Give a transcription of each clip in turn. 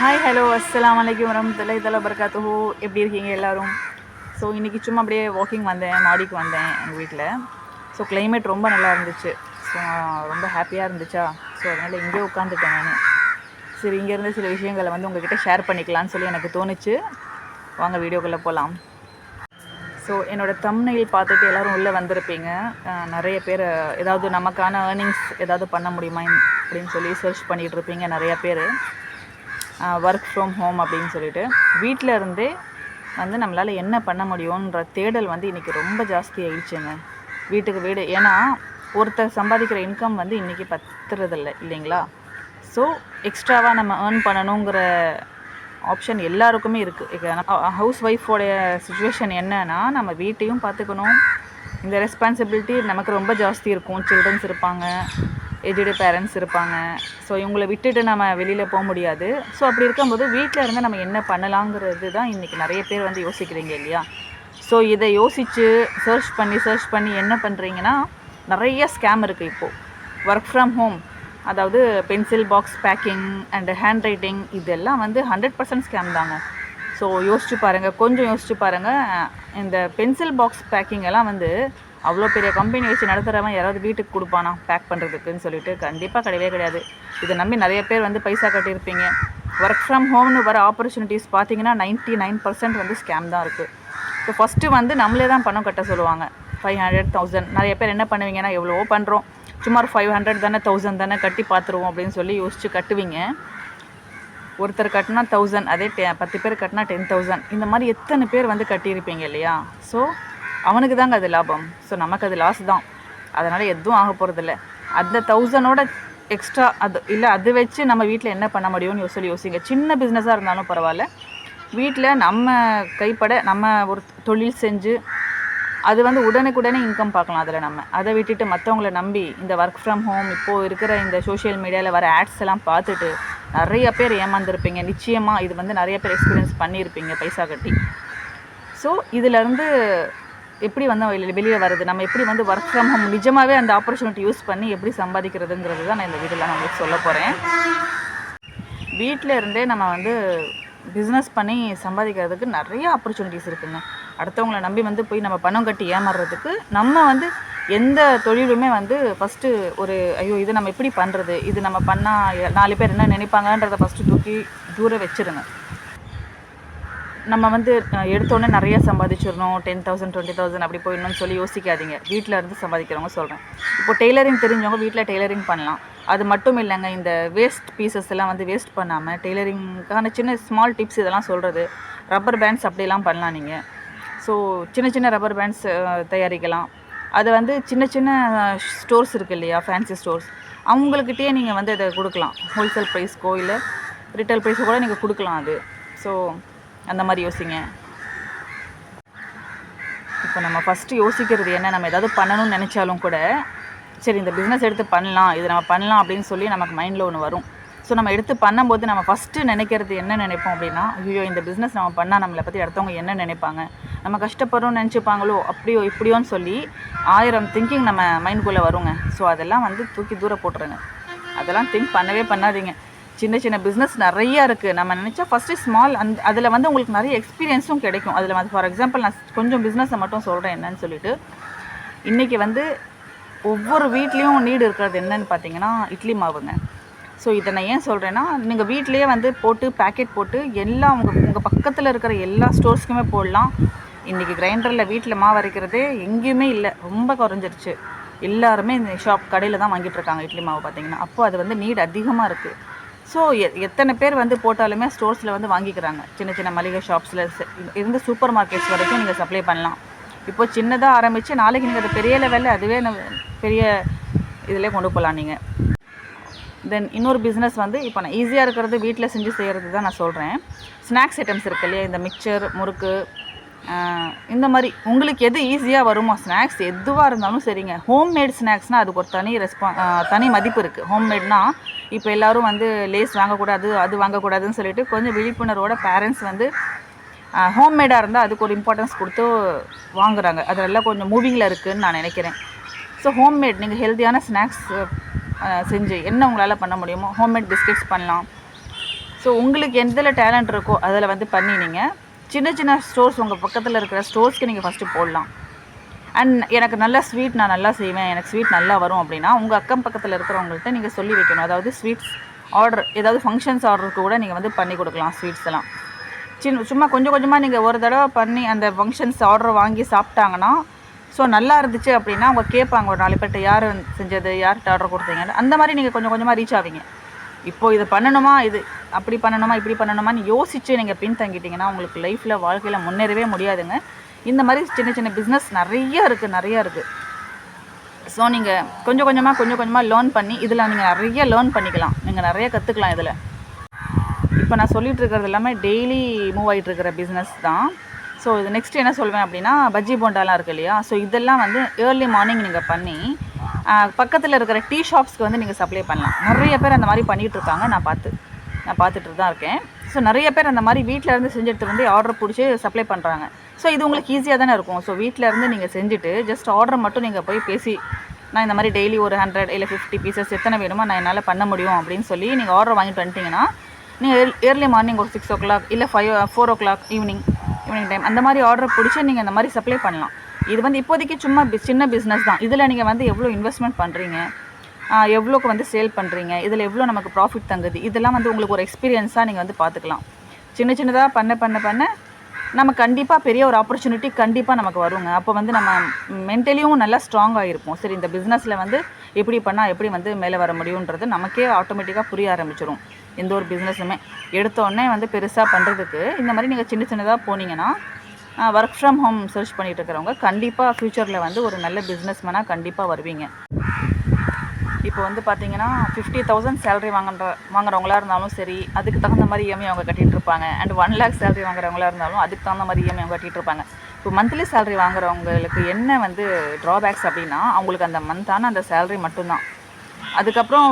Hi hello அஸ்ஸலாமு அலைக்கும் வரமத்துல்லாஹி தஆலா பரகாத்துஹு. எப்படி இருக்கீங்க எல்லோரும்? ஸோ இன்றைக்கி சும்மா அப்படியே வாக்கிங் வந்தேன், மாடிக்கு வந்தேன் எங்கள் வீட்டில். ஸோ கிளைமேட் ரொம்ப நல்லா இருந்துச்சு. ஸோ ரொம்ப ஹாப்பியாக இருந்துச்சா, ஸோ அதனால் இங்கே உட்காந்துட்டேன் நான். சரி, இங்கேருந்து சில விஷயங்களை வந்து உங்கள்கிட்ட ஷேர் பண்ணிக்கலான்னு சொல்லி எனக்கு தோணுச்சு. வாங்க வீடியோக்குள்ளே போகலாம். ஸோ என்னோடய தம்ப்நெயில் பார்த்துட்டு எல்லோரும் உள்ளே வந்திருப்பீங்க. நிறைய பேர் ஏதாவது நமக்கான ஏர்னிங்ஸ் ஏதாவது பண்ண முடியுமா அப்படின்னு சொல்லி சர்ச் பண்ணிகிட்டு இருப்பீங்க நிறையா பேர். ஒர்க் ஃப்ரம் ஹோம் அப்படின்னு சொல்லிட்டு வீட்டில் இருந்தே வந்து நம்மளால் என்ன பண்ண முடியுன்ற தேடல் வந்து இன்றைக்கி ரொம்ப ஜாஸ்தி ஆயிடுச்சுங்க. வீட்டுக்கு வீடு, ஏன்னா ஒருத்தர் சம்பாதிக்கிற இன்கம் வந்து இன்றைக்கி பத்துறதில்லை இல்லைங்களா? ஸோ எக்ஸ்ட்ராவாக நம்ம ஏர்ன் பண்ணணுங்கிற ஆப்ஷன் எல்லாருக்குமே இருக்குது. ஹவுஸ் ஒய்ஃபோடைய சுச்சுவேஷன் என்னன்னா, நம்ம வீட்டையும் பார்த்துக்கணும், இந்த ரெஸ்பான்சிபிலிட்டி நமக்கு ரொம்ப ஜாஸ்தி இருக்கும். சில்ட்ரன்ஸ் இருப்பாங்க, ஏஜ்டு பேரண்ட்ஸ் இருப்பாங்க. ஸோ இவங்களை விட்டுட்டு நம்ம வெளியில் போக முடியாது. ஸோ அப்படி இருக்கும்போது வீட்டில் இருந்து நம்ம என்ன பண்ணலாங்கிறது தான் இன்றைக்கி நிறைய பேர் வந்து யோசிக்கிறீங்க இல்லையா? ஸோ இதை யோசித்து சர்ச் பண்ணி என்ன பண்ணுறீங்கன்னா, நிறைய ஸ்கேம் இருக்குது இப்போது. ஒர்க் ஃப்ரம் ஹோம், அதாவது pencil box packing and hand writing, இதெல்லாம் வந்து 100% ஸ்கேம் தாங்க. ஸோ யோசிச்சு பாருங்கள், கொஞ்சம் யோசிச்சு பாருங்கள். இந்த பென்சில் பாக்ஸ் பேக்கிங் எல்லாம் வந்து அவ்வளோ பெரிய கம்பெனி வச்சு நடத்துகிறவன் யாராவது வீட்டுக்கு கொடுப்பானா பேக் பண்ணுறதுக்குன்னு சொல்லிட்டு? கண்டிப்பாக கிடையவே கிடையாது. இதை நம்பி நிறைய பேர் வந்து பைசா கட்டியிருப்பீங்க. ஒர்க் ஃப்ரம் ஹோம்னு வர ஆப்பர்ச்சுனிட்டிஸ் பார்த்தீங்கன்னா 99% வந்து ஸ்கேம் தான் இருக்குது. ஸோ ஃபஸ்ட்டு வந்து நம்மளே தான் பணம் கட்ட சொல்லுவாங்க. 500, 1000. நிறைய பேர் என்ன பண்ணுவீங்கன்னா, எவ்வளவோ பண்ணுறோம், சும்மா ஒரு 500 தானே, 1000 தானே, கட்டி பார்த்துருவோம் அப்படின்னு சொல்லி யோசித்து கட்டுவீங்க. ஒருத்தர் கட்டினா 1000, அதே 10 பேர் கட்டினா 10,000. இந்த மாதிரி எத்தனை பேர் வந்து கட்டியிருப்பீங்க இல்லையா? ஸோ அவனுக்கு தாங்க அது லாபம். ஸோ நமக்கு அது லாஸ் தான். அதனால் எதுவும் ஆக போகிறதில்ல. அந்த 1000ஓட எக்ஸ்ட்ரா அது இல்லை, அது வச்சு நம்ம வீட்டில் என்ன பண்ண முடியும்னு யோசிங்க. சின்ன பிஸ்னஸாக இருந்தாலும் பரவாயில்ல, வீட்டில் நம்ம கைப்பட நம்ம ஒரு தொழில் செஞ்சு அது வந்து உடனுக்குடனே இன்கம் பார்க்கலாம். அதில் நம்ம அதை விட்டுட்டு மற்றவங்கள நம்பி இந்த ஒர்க் ஃப்ரம் ஹோம், இப்போது இருக்கிற இந்த சோஷியல் மீடியாவில் வர ஆட்ஸ் எல்லாம் பார்த்துட்டு நிறைய பேர் ஏமாந்துருப்பீங்க. நிச்சயமாக இது வந்து நிறைய பேர் எக்ஸ்பீரியன்ஸ் பண்ணியிருப்பீங்க பைசா கட்டி. ஸோ இதிலேருந்து எப்படி வந்து வெளியே வருது, நம்ம எப்படி வந்து ஒர்க் ஃப்ரம் ஹோம் நிஜமாகவே அந்த ஆப்பர்ச்சுனிட்டி யூஸ் பண்ணி எப்படி சம்பாதிக்கிறதுங்கிறது தான் நான் இந்த வீடியோவில் நான் உங்களுக்கு சொல்ல போகிறேன். வீட்டில் இருந்தே நம்ம வந்து பிஸ்னஸ் பண்ணி சம்பாதிக்கிறதுக்கு நிறைய ஆப்பர்ச்சுனிட்டிஸ் இருக்குங்க. அடுத்தவங்களை நம்பி வந்து போய் நம்ம பணம் கட்டி ஏமாறுறதுக்கு நம்ம வந்து எந்த தொழிலுமே வந்து ஃபஸ்ட்டு ஒரு ஐயோ இது நம்ம எப்படி பண்ணுறது, இது நம்ம பண்ணால் 4 பேர் என்ன நினைப்பாங்கன்றதை ஃபஸ்ட்டு தூக்கி தூரம் வச்சுருங்க. நம்ம வந்து எடுத்தோடனே நிறைய சம்பாதிச்சிடணும், 10,000 20,000 அப்படி போயிடணும்னு சொல்லி யோசிக்காதீங்க. வீட்டில் இருந்து சம்பாதிக்கிறவங்க சொல்கிறேன். இப்போ டெய்லரிங் தெரிஞ்சவங்க வீட்டில் டெய்லரிங் பண்ணலாம். அது மட்டும் இல்லைங்க, இந்த வேஸ்ட் பீசஸ் எல்லாம் வந்து வேஸ்ட் பண்ணாமல் டெய்லரிங்கான சின்ன ஸ்மால் டிப்ஸ் இதெல்லாம் சொல்கிறது. ரப்பர் பேண்ட்ஸ் அப்படிலாம் பண்ணலாம் நீங்கள். ஸோ சின்ன சின்ன ரப்பர் பேண்ட்ஸ் தயாரிக்கலாம். அது வந்து சின்ன சின்ன ஸ்டோர்ஸ் இருக்குது இல்லையா, ஃபேன்சி ஸ்டோர்ஸ், அவங்கக்கிட்டே நீங்கள் வந்து அதை கொடுக்கலாம். ஹோல்சேல் ப்ரைஸ்க்கோ இல்லை ரிட்டேல் ப்ரைஸோ கூட நீங்கள் கொடுக்கலாம் அது. ஸோ அந்த மாதிரி யோசிங்க. இப்போ நம்ம ஃபஸ்ட்டு யோசிக்கிறது என்ன, நம்ம ஏதாவது பண்ணணும்னு நினச்சாலும் கூட சரி இந்த பிஸ்னஸ் எடுத்து பண்ணலாம், இது நம்ம பண்ணலாம் அப்படின்னு சொல்லி நமக்கு மைண்டில் ஒன்று வரும். ஸோ நம்ம எடுத்து பண்ணும்போது நம்ம ஃபஸ்ட்டு நினைக்கிறது என்ன நினைப்போம் அப்படின்னா, ஐயோ இந்த பிஸ்னஸ் நம்ம பண்ணால் நம்மளை பற்றி அடுத்தவங்க என்ன நினைப்பாங்க, நம்ம கஷ்டப்படுறோம்னு நினச்சிப்பாங்களோ, அப்படியோ இப்படியோன்னு சொல்லி 1000 திங்கிங் நம்ம மைண்டுக்குள்ளே வருங்க. ஸோ அதெல்லாம் வந்து தூக்கி தூரம் போட்டுருங்க. அதெல்லாம் திங்க் பண்ணவே பண்ணாதீங்க. சின்ன சின்ன பிஸ்னஸ் நிறையா இருக்குது. நம்ம நினச்சா ஃபஸ்ட்டு ஸ்மால் அதில் வந்து உங்களுக்கு நிறைய எக்ஸ்பீரியன்ஸும் கிடைக்கும். அதில் வந்து ஃபார் எக்ஸாம்பிள் நான் கொஞ்சம் பிஸ்னஸை மட்டும் சொல்கிறேன் என்னன்னு சொல்லிட்டு. இன்றைக்கி வந்து ஒவ்வொரு வீட்லேயும் நீடு இருக்கிறது என்னன்னு பார்த்தீங்கன்னா இட்லி மாவுங்க. ஸோ இதை நான் ஏன் சொல்கிறேன்னா, நீங்கள் வீட்லேயே வந்து போட்டு பேக்கெட் போட்டு எல்லாம் உங்கள் பக்கத்தில் இருக்கிற எல்லா ஸ்டோர்ஸ்க்குமே போடலாம். இன்றைக்கி கிரைண்டரில் வீட்டில் மாவு அரைக்கிறதே எங்கேயுமே இல்லை, ரொம்ப குறைஞ்சிருச்சு. எல்லாருமே இந்த கடையில் தான் வாங்கிட்டுருக்காங்க இட்லி மாவு பார்த்தீங்கன்னா. அப்போது அது வந்து நீடு அதிகமாக இருக்குது. ஸோ எத்தனை பேர் வந்து போட்டாலுமே ஸ்டோர்ஸில் வந்து வாங்கிக்கிறாங்க. சின்ன சின்ன மளிகை ஷாப்ஸில் இருந்து சூப்பர் மார்க்கெட்ஸ் வரைக்கும் நீங்கள் சப்ளை பண்ணலாம். இப்போ சின்னதாக ஆரம்பித்து நாளைக்கு நீங்கள் அது பெரிய லெவலில் அதுவே பெரிய இதில் கொண்டு போகலாம் நீங்கள். தென் இன்னொரு பிஸ்னஸ் வந்து இப்போ நான் ஈஸியாக இருக்கிறது வீட்டில் செஞ்சு செய்கிறது தான் நான் சொல்கிறேன். ஸ்நாக்ஸ் ஐட்டம்ஸ் இருக்குது இல்லையா, இந்த மிக்சர், முறுக்கு, இந்த மாதிரி உங்களுக்கு எது ஈஸியாக வருமோ ஸ்நாக்ஸ் எதுவாக இருந்தாலும் சரிங்க. ஹோம்மேட் ஸ்நாக்ஸ்னால் அதுக்கு ஒரு தனி மதிப்பு இருக்குது. ஹோம்மேட்னால் இப்போ எல்லோரும் வந்து லேஸ் வாங்கக்கூடாது, அது வாங்கக்கூடாதுன்னு சொல்லிட்டு கொஞ்சம் விழிப்புணர்வோட பேரண்ட்ஸ் வந்து ஹோம்மேடாக இருந்தால் அதுக்கு ஒரு இம்பார்ட்டன்ஸ் கொடுத்து வாங்குகிறாங்க. அதெல்லாம் கொஞ்சம் மூவிங்கில் இருக்குதுன்னு நான் நினைக்கிறேன். ஸோ ஹோம்மேட் நீங்கள் ஹெல்த்தியான ஸ்நாக்ஸ் செஞ்சு என்ன உங்களால் பண்ண முடியுமோ, ஹோம்மேட் பிஸ்கெட்ஸ் பண்ணலாம். ஸோ உங்களுக்கு எதில் டேலண்ட் இருக்கோ அதில் வந்து பண்ணி நீங்கள் சின்ன சின்ன ஸ்டோர்ஸ் உங்கள் பக்கத்தில் இருக்கிற ஸ்டோர்ஸ்க்கு நீங்கள் ஃபஸ்ட்டு போடலாம். அண்ட் எனக்கு நல்ல ஸ்வீட் நான் நல்லா செய்வேன், எனக்கு ஸ்வீட் நல்லா வரும் அப்படின்னா உங்கள் அக்கம் பக்கத்தில் இருக்கிறவங்கள்ட்ட நீங்கள் சொல்லி வைக்கணும். அதாவது ஸ்வீட்ஸ் ஆர்டர், ஏதாவது ஃபங்க்ஷன்ஸ் ஆர்டருக்கு கூட நீங்கள் வந்து பண்ணி கொடுக்கலாம். ஸ்வீட்ஸ் எல்லாம் சும்மா கொஞ்சம் கொஞ்சமாக நீங்கள் ஒரு தடவை பண்ணி அந்த ஃபங்க்ஷன்ஸ் ஆர்டர் வாங்கி சாப்பிட்டாங்கன்னா, ஸோ நல்லா இருந்துச்சு அப்படின்னா அவங்க கேட்பாங்க ஒரு 4 பேர்கிட்ட, யார் செஞ்சது, யார்கிட்ட ஆர்டர் கொடுத்தீங்கன்னு. அந்த மாதிரி நீங்கள் கொஞ்சம் கொஞ்சமாக ரீச் ஆவீங்க. இப்போது இது பண்ணணுமா, இது அப்படி பண்ணணுமா, இப்படி பண்ணணுமான்னு யோசித்து நீங்கள் பின்தங்கிட்டிங்கன்னா உங்களுக்கு லைஃப்பில் வாழ்க்கையில் முன்னேறவே முடியாதுங்க. இந்த மாதிரி சின்ன சின்ன பிஸ்னஸ் நிறையா இருக்குது. ஸோ நீங்கள் கொஞ்சம் கொஞ்சமாக லேர்ன் பண்ணி இதில் நீங்கள் நிறைய லேர்ன் பண்ணிக்கலாம், நீங்கள் நிறைய கற்றுக்கலாம் இதில். இப்போ நான் சொல்லிகிட்டு இருக்கிறது எல்லாமே டெய்லி மூவ் ஆகிட்டு இருக்கிற பிஸ்னஸ் தான். ஸோ இது நெக்ஸ்ட் என்ன சொல்வேன் அப்படின்னா, பஜ்ஜி போண்டாலாம் இருக்குது இல்லையா, ஸோ இதெல்லாம் வந்து ஏர்லி மார்னிங் நீங்கள் பண்ணி பக்கத்தில் இருக்கிற டீ ஷாப்ஸ்க்கு வந்து நீங்கள் சப்ளை பண்ணலாம். நிறைய பேர் அந்த மாதிரி பண்ணிகிட்ருக்காங்க, நான் பார்த்துட்டு தான் இருக்கேன். ஸோ நிறைய பேர் அந்த மாதிரி வீட்டில் இருந்து செஞ்சுட்டு வந்து ஆர்டர் பிடிச்சி சப்ளை பண்ணுறாங்க. ஸோ இது உங்களுக்கு ஈஸியாக தானே இருக்கும். ஸோ வீட்டில் இருந்து நீங்கள் செஞ்சுட்டு ஜஸ்ட் ஆர்டர் மட்டும் நீங்கள் போய் பேசி, நான் இந்த மாதிரி டெய்லி ஒரு 100 இல்லை 50 பீசஸ் எத்தனை வேணுமோ நான் என்னால் பண்ண முடியும் அப்படின்னு சொல்லி நீங்கள் ஆர்டர் வாங்கிட்டு வந்துட்டிங்கன்னா, நீங்கள் ஏர்லி மார்னிங் ஒரு 6 o'clock இல்லை 4 o'clock ஈவினிங் டைம் அந்த மாதிரி ஆர்டர் பிடிச்சி நீங்கள் இந்த மாதிரி சப்ளை பண்ணலாம். இது வந்து இப்போதைக்கு சும்மா சின்ன பிஸ்னஸ் தான். இதில் நீங்கள் வந்து எவ்வளோ இன்வெஸ்ட்மெண்ட் பண்ணுறீங்க, எவ்வளோக்கு வந்து சேல் பண்ணுறீங்க, இதில் எவ்வளோ நமக்கு ப்ராஃபிட் தங்குது, இதெல்லாம் வந்து உங்களுக்கு ஒரு எக்ஸ்பீரியன்ஸாக நீங்கள் வந்து பார்த்துக்கலாம். சின்னதாக பண்ண நம்ம கண்டிப்பாக பெரிய ஒரு ஆப்பர்ச்சுனிட்டி கண்டிப்பாக நமக்கு வருங்க. அப்போ வந்து நம்ம மென்டலியும் நல்லா ஸ்ட்ராங்காக இருப்போம். சரி, இந்த பிஸ்னஸில் வந்து எப்படி பண்ணால் எப்படி வந்து மேலே வர முடியுன்றது நமக்கே ஆட்டோமேட்டிக்காக புரிய ஆரம்பிச்சிடும். எந்த ஒரு பிஸ்னஸுமே எடுத்தோடனே வந்து பெருசாக பண்ணுறதுக்கு இந்த மாதிரி நீங்கள் சின்னதாக போனீங்கன்னா, ஒர்க் ஃப்ரம் ஹோம் சர்ச் பண்ணிகிட்டு இருக்கிறவங்க கண்டிப்பாக ஃப்யூச்சரில் வந்து ஒரு நல்ல பிஸ்னஸ்மேனாக கண்டிப்பாக வருவீங்க. இப்போ வந்து பார்த்தீங்கன்னா 50,000 சேலரி வாங்குறவங்களா இருந்தாலும் சரி, அதுக்கு தகுந்த மாதிரி இஎம்ஐ அவங்க கட்டிகிட்டு இருப்பாங்க. அண்ட் 1 lakh சேலரி வாங்குறவங்களா இருந்தாலும் அதுக்கு தகுந்த மாதிரி இஎம்ஐ அவங்க கட்டிகிட்டு இருப்பாங்க. இப்போ மந்த்லி சேலரி வாங்குறவங்களுக்கு என்ன வந்து ட்ராபேக்ஸ் அப்படின்னா, அவங்களுக்கு அந்த மந்த்தான அந்த சேலரி மட்டும்தான். அதுக்கப்புறம்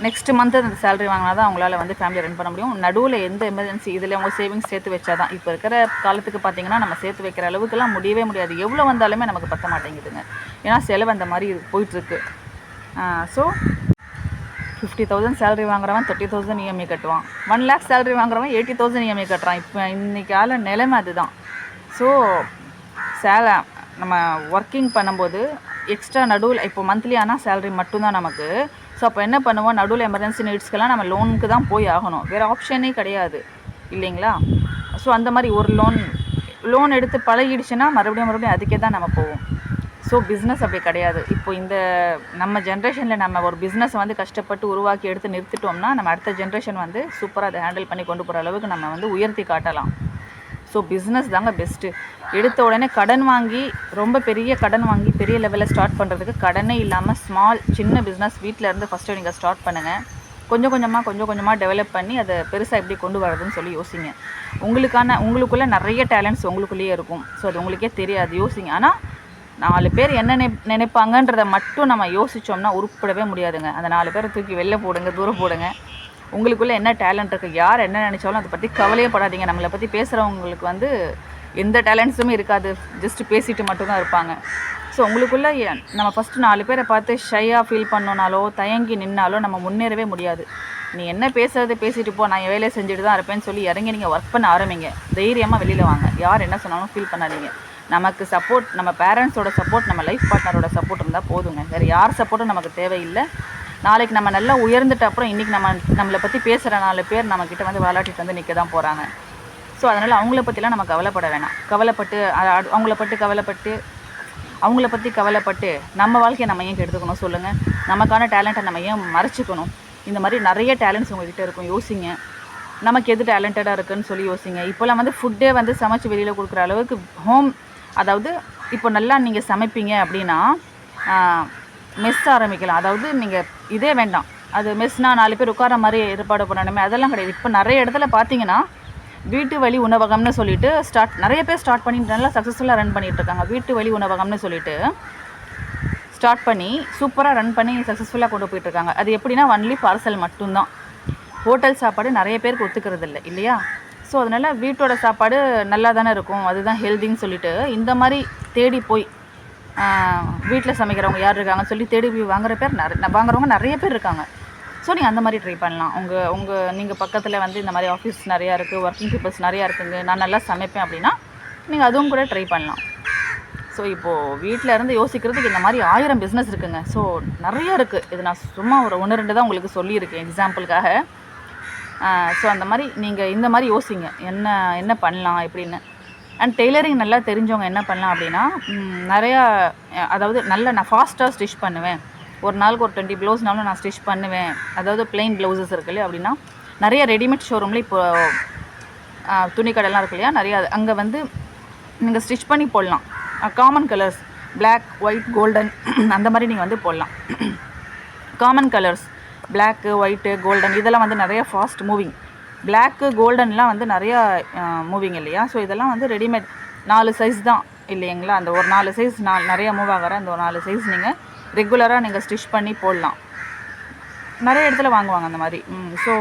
நெக்ஸ்ட் மந்த் அந்த சேலரி வாங்கினா தான் அவங்களால வந்து ஃபேமிலி ரன் பண்ண முடியும். நடுவில் எந்த எமர்ஜென்சி இதில் அவங்க சேவிங்ஸ் சேர்த்து வச்சா தான். இப்போ இருக்கிற காலத்துக்கு பார்த்திங்கன்னா நம்ம சேர்த்து வைக்கிற அளவுக்குலாம் முடியவே முடியாது. எவ்வளோ வந்தாலுமே நமக்கு பத்த மாட்டேங்குதுங்க. ஏன்னா செலவு அந்த மாதிரி போயிட்டுருக்கு. ஸோ 50,000 சேலரி வாங்குறவன் 30,000 இஎம்ஐ கட்டுவான். 1 lakh சேலரி வாங்குறவன் 80,000 இஎம்ஐ கட்டுறான். இப்போ இன்றைக்கி கால நிலைமை அதுதான். ஸோ நம்ம ஒர்க்கிங் பண்ணும்போது எக்ஸ்ட்ரா நடுவில் இப்போ மந்த்லி ஆனால் சேலரி மட்டும்தான் நமக்கு. ஸோ அப்போ என்ன பண்ணுவோம், நடுவில் எமர்ஜென்சி நீட்ஸ்க்கெல்லாம் நம்ம லோனுக்கு தான் போய் ஆகணும், வேறு ஆப்ஷனே கிடையாது இல்லைங்களா. ஸோ அந்த மாதிரி ஒரு லோன் எடுத்து பழகிடுச்சுன்னா மறுபடியும் அதுக்கே தான் நம்ம போவோம். ஸோ பிஸ்னஸ் அப்படி கிடையாது. இப்போ இந்த நம்ம ஜென்ரேஷனில் நம்ம ஒரு பிஸ்னஸை வந்து கஷ்டப்பட்டு உருவாக்கி எடுத்து நிறுத்திட்டோம்னா நம்ம அடுத்த ஜென்ரேஷன் வந்து சூப்பராக அதை ஹேண்டில் பண்ணி கொண்டு போகிற அளவுக்கு நம்ம வந்து உயர்த்தி காட்டலாம். ஸோ பிஸ்னஸ் தாங்க பெஸ்ட்டு. எடுத்த உடனே ரொம்ப பெரிய கடன் வாங்கி பெரிய லெவலில் ஸ்டார்ட் பண்ணுறதுக்கு கடனே இல்லாமல் சின்ன பிஸ்னஸ் வீட்டில் இருந்து ஃபஸ்ட்டு நீங்கள் ஸ்டார்ட் பண்ணுங்கள். கொஞ்சம் கொஞ்சமாக டெவலப் பண்ணி அதை பெருசாக எப்படி கொண்டு வரதுன்னு சொல்லி யோசிங்க. உங்களுக்குள்ளே நிறைய டேலண்ட்ஸ் உங்களுக்குள்ளேயே இருக்கும். ஸோ அது உங்களுக்கே தெரியாது, யோசிங்க. ஆனால் 4 பேர் என்ன நினைப்பாங்கன்றதை மட்டும் நம்ம யோசித்தோம்னா உருப்படவே முடியாதுங்க. அந்த 4 பேரை தூக்கி வெளில போடுங்க, தூரம் போடுங்க. உங்களுக்குள்ளே என்ன டேலண்ட் இருக்குது, யார் என்ன நினச்சாலும் அதை பற்றி கவலையே படாதீங்க. நம்மளை பற்றி பேசுகிறவங்களுக்கு வந்து எந்த டேலண்ட்ஸுமே இருக்காது, ஜஸ்ட்டு பேசிட்டு மட்டும்தான் இருப்பாங்க. ஸோ உங்களுக்குள்ளே நம்ம ஃபஸ்ட்டு 4 பேரை பார்த்து ஷையாக ஃபீல் பண்ணோனாலோ தயங்கி நின்னாலோ நம்ம முன்னேறவே முடியாது. நீ என்ன பேசிட்டு போ, நான் என் வேலையை செஞ்சுட்டு தான் இருப்பேன்னு சொல்லி இறங்கி நீங்கள் ஒர்க் பண்ண ஆரம்பிங்க. தைரியமாக வெளியில் வாங்க. யார் என்ன சொன்னாலும் ஃபீல் பண்ணாதீங்க. நமக்கு சப்போர்ட், நம்ம பேரண்ட்ஸோட சப்போர்ட், நம்ம லைஃப் பார்ட்னரோட சப்போர்ட் இருந்தால் போதுங்க. வேறு யார் சப்போர்ட்டும் நமக்கு தேவையில்லை. நாளைக்கு நம்ம நல்லா உயர்ந்துட்ட அப்புறம் இன்றைக்கி நம்மளை பற்றி பேசுகிற 4 பேர் நம்மக்கிட்ட வந்து விளையாட்டிட்டு வந்து நிற்க தான் போகிறாங்க. ஸோ அதனால் அவங்கள பற்றிலாம் நம்ம கவலைப்பட வேணாம். அவங்கள பற்றி கவலைப்பட்டு நம்ம வாழ்க்கையை நம்ம ஏன் கெடுத்துக்கணும் சொல்லுங்கள். நமக்கான டேலண்ட்டை நம்ம ஏன் மறைச்சிக்கணும். இந்த மாதிரி நிறைய டேலண்ட்ஸ் உங்கள்கிட்ட இருக்கும், யோசிங்க. நமக்கு எது டேலண்டடாக இருக்குதுன்னு சொல்லி யோசிங்க. இப்போலாம் வந்து ஃபுட்டே வந்து சமைச்சு வெளியில் கொடுக்குற அளவுக்கு அதாவது இப்போ நல்லா நீங்கள் சமைப்பீங்க அப்படின்னா மெஸ் ஆரம்பிக்கலாம். அதாவது நீங்கள் இதே வேண்டாம், அது மெஸ்னால் 4 பேர் உட்கார மாதிரி ஏற்பாடு பண்ணணுமே, அதெல்லாம் கிடையாது. இப்போ நிறைய இடத்துல பார்த்தீங்கன்னா வீட்டு வழி உணவகம்னு சொல்லிட்டு நிறைய பேர் ஸ்டார்ட் பண்ணி நல்லா சக்ஸஸ்ஃபுல்லாக ரன் பண்ணிகிட்ருக்காங்க. வீட்டு வழி உணவகம்னு சொல்லிட்டு ஸ்டார்ட் பண்ணி சூப்பராக ரன் பண்ணி சக்ஸஸ்ஃபுல்லாக கொண்டு போயிட்டுருக்காங்க. அது எப்படின்னா ஒன்லி பார்சல் மட்டும்தான். ஹோட்டல் சாப்பாடு நிறைய பேருக்கு ஒத்துக்கிறது இல்லை இல்லையா. ஸோ அதனால் வீட்டோட சாப்பாடு நல்லா தானே இருக்கும், அதுதான் ஹெல்தின்னு சொல்லிட்டு இந்த மாதிரி தேடி போய் வீட்டில் சமைக்கிறவங்க யார் இருக்காங்கன்னு சொல்லி தேடி போய் வாங்குறவங்க நிறைய பேர் இருக்காங்க. ஸோ நீங்கள் அந்த மாதிரி ட்ரை பண்ணலாம். நீங்கள் பக்கத்தில் வந்து இந்த மாதிரி ஆஃபீஸ் நிறையா இருக்குது, ஒர்க்கிங் பீப்புள்ஸ் நிறையா இருக்குங்க, நான் நல்லா சமைப்பேன் அப்படின்னா நீங்கள் அதுவும் கூட ட்ரை பண்ணலாம். ஸோ இப்போது வீட்டில் இருந்து யோசிக்கிறதுக்கு இந்த மாதிரி 1000 பிஸ்னஸ் இருக்குங்க. ஸோ நிறையா இருக்குது. இது நான் சும்மா ஒரு 1-2 தான் உங்களுக்கு சொல்லியிருக்கேன் எக்ஸாம்பிளுக்காக. ஸோ அந்த மாதிரி நீங்கள் இந்த மாதிரி யோசிங்க, என்ன பண்ணலாம் எப்படின்னு. அண்ட் டெய்லரிங் நல்லா தெரிஞ்சவங்க என்ன பண்ணலாம் அப்படின்னா, நிறையா அதாவது நான் ஃபாஸ்ட்டாக ஸ்டிச் பண்ணுவேன், ஒரு நாளுக்கு ஒரு 20 ப்ளவுஸ்னாலும் நான் ஸ்டிச் பண்ணுவேன். அதாவது பிளெயின் ப்ளவுசஸ் இருக்கு இல்லையா, அப்படின்னா நிறைய ரெடிமேட் ஷோரூமில் இப்போ துணி கடைலாம் இருக்கு இல்லையா, நிறையா அங்கே வந்து நீங்கள் ஸ்டிச் பண்ணி போடலாம். Common colours black, white, golden அந்த மாதிரி நீங்கள் வந்து போடலாம். Common colours black, white, golden இதெல்லாம் வந்து நிறையா ஃபாஸ்ட் மூவிங். பிளாக்கு, கோல்டன்லாம் வந்து நிறையா மூவிங் இல்லையா. ஸோ இதெல்லாம் வந்து ரெடிமேட் 4 சைஸ் தான் இல்லைங்களா. அந்த ஒரு 4 சைஸ் நிறையா மூவ் ஆகிற அந்த ஒரு 4 சைஸ் நீங்கள் ரெகுலராக நீங்கள் ஸ்டிச் பண்ணி போடலாம். நிறைய இடத்துல வாங்குவாங்க அந்த மாதிரி. ஸோ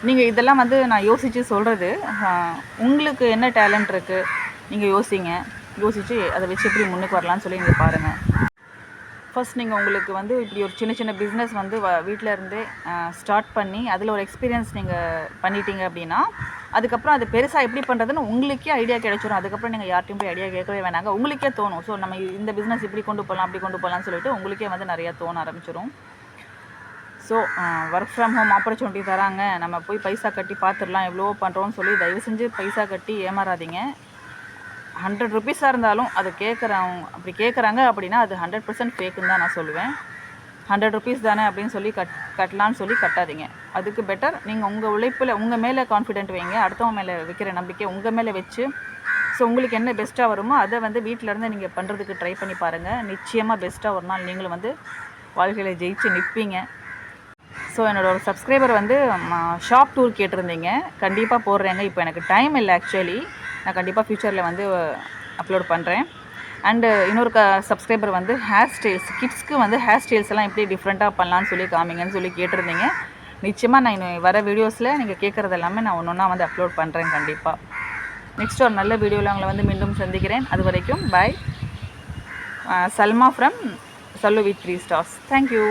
நீங்கள் இதெல்லாம் வந்து நான் யோசித்து சொல்கிறது, உங்களுக்கு என்ன டேலண்ட் இருக்குது நீங்கள் யோசித்து அதை வச்சு எப்படி முன்னுக்கு வரலான்னு சொல்லி நீங்கள் பாருங்கள். ஃபர்ஸ்ட் நீங்கள் உங்களுக்கு வந்து இப்படி ஒரு சின்ன சின்ன பிஸ்னஸ் வந்து வீட்டில் இருந்தே ஸ்டார்ட் பண்ணி அதில் ஒரு எக்ஸ்பீரியன்ஸ் நீங்கள் பண்ணிட்டீங்க அப்படின்னா, அதுக்கப்புறம் அது பெருசாக எப்படி பண்ணுறதுன்னு உங்களுக்கே ஐடியா கிடைச்சிடும். அதுக்கப்புறம் நீங்கள் யார்ட்டையும் போய் ஐடியா கேட்கவே வேணாங்க, உங்களுக்கே தோணும். ஸோ நம்ம இந்த பிஸ்னஸ் இப்படி கொண்டு போகலாம், அப்படி கொண்டு போகலான்னு சொல்லிட்டு உங்களுக்கே வந்து நிறையா தோண ஆரம்பிச்சிடும். So work from home opportunity தராங்க, நம்ம போய் பைசா கட்டி பார்த்துடலாம் எவ்வளோ பண்ணுறோன்னு சொல்லி தயவு செஞ்சு பைசா கட்டி ஏமாறாதீங்க. 100 ருபீஸாக இருந்தாலும் அது அப்படி கேட்குறாங்க அப்படின்னா அது 100% ஃபேக்குன்னு தான் நான் சொல்லுவேன். 100 ருபீஸ் தானே அப்படின்னு சொல்லி கட்டலான்னு சொல்லி கட்டாதீங்க. அதுக்கு பெட்டர் நீங்கள் உங்கள் உழைப்பில் உங்கள் மேலே கான்ஃபிடென்ட் வைங்க, அடுத்தவங்க மேலே வைக்கிற நம்பிக்கை உங்கள் மேலே வச்சு, ஸோ உங்களுக்கு என்ன பெஸ்ட்டாக வருமோ அதை வந்து வீட்டிலேருந்து நீங்கள் பண்ணுறதுக்கு ட்ரை பண்ணி பாருங்கள். நிச்சயமாக பெஸ்ட்டாக ஒரு நாள் நீங்களும் வந்து வாழ்க்கையில் ஜெயிச்சு நிற்பீங்க. ஸோ என்னோடய ஒரு சப்ஸ்கிரைபர் வந்து ஷாப் டூர் கேட்டிருந்தீங்க, கண்டிப்பாக போடுறேங்க. இப்போ எனக்கு டைம் இல்லை ஆக்சுவலி, நான் கண்டிப்பாக ஃப்யூச்சரில் வந்து அப்லோட் பண்ணுறேன். அண்டு இன்னொரு சப்ஸ்கிரைபர் வந்து ஹேர் ஸ்டைல்ஸ், கிட்ஸ்க்கு வந்து ஹேர் ஸ்டைல்ஸ் எல்லாம் எப்படி டிஃப்ரெண்ட்டாக பண்ணலான்னு சொல்லி காமிங்கன்னு சொல்லி கேட்டிருந்தீங்க. நிச்சயமாக நான் இன்னும் வர வீடியோஸில் நீங்கள் கேட்குறது எல்லாமே நான் ஒன்று ஒன்றா வந்து அப்லோட் பண்ணுறேன் கண்டிப்பாக. நெக்ஸ்ட் ஒரு நல்ல வீடியோவில் உங்களை வந்து மீண்டும் சந்திக்கிறேன். அது வரைக்கும் bye. Salma from Sallu with 3 stars. Thank you.